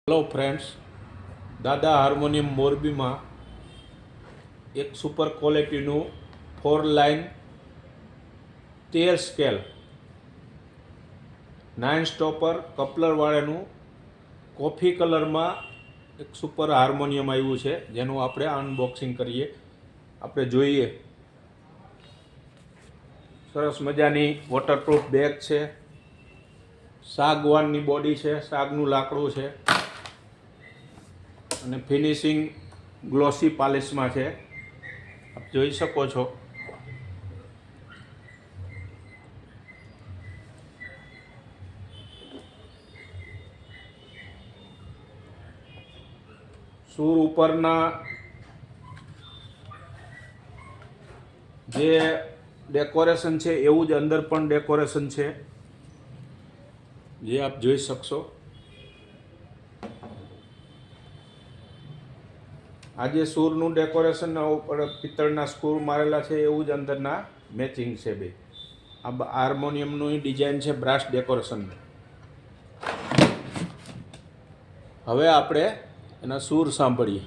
Hello friends, દાદા harmonium મોરબીમાં એક સુપર ક્વોલિટીનું 4 લાઇન 13 સ્કેલ 9 સ્ટોપર કપલરવાળાનું કોફી કલરમાં એક સુપર હાર્મોનિયમ આવ્યું છે, જેનું આપણે અનબોક્સિંગ કરીએ. આપણે જોઈએ. સરસ મજાની વોટરપ્રૂફ બેગ છે, સાગવાનની બોડી છે, સાગનું લાકડું છે અને ફિનિશિંગ ગ્લોસી પાલિશમાં છે. આપ જોઈ શકો છો. સૂર ઉપરના જે ડેકોરેશન છે એવું જ અંદર પણ ડેકોરેશન છે, જે આપ જોઈ શકશો. આ જે સૂરનું ડેકોરેશન ઉપર પિત્તળના સ્ક્રૂ મારેલા છે એવું જ અંદરના મેચિંગ છે બે. આ હાર્મોનિયમની ડિઝાઇન છે બ્રાસ ડેકોરેશનની. હવે આપણે એના સૂર સાંભળીએ.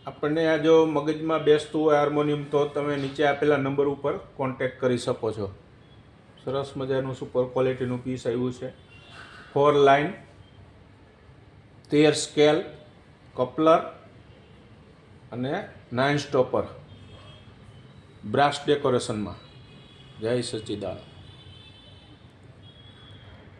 આપણને આ જો મગજમાં બેસતું હોય હાર્મોનિયમ, તો તમે નીચે આપેલા નંબર ઉપર કોન્ટેક્ટ કરી શકો છો. સરસ મજાનું સુપર ક્વોલિટીનું પીસ આવ્યું છે. 4 લાઇન 13 સ્કેલ કપલર અને 9 સ્ટોપર બ્રાસ ડેકોરેશનમાં. જય સચ્ચિદાનંદ.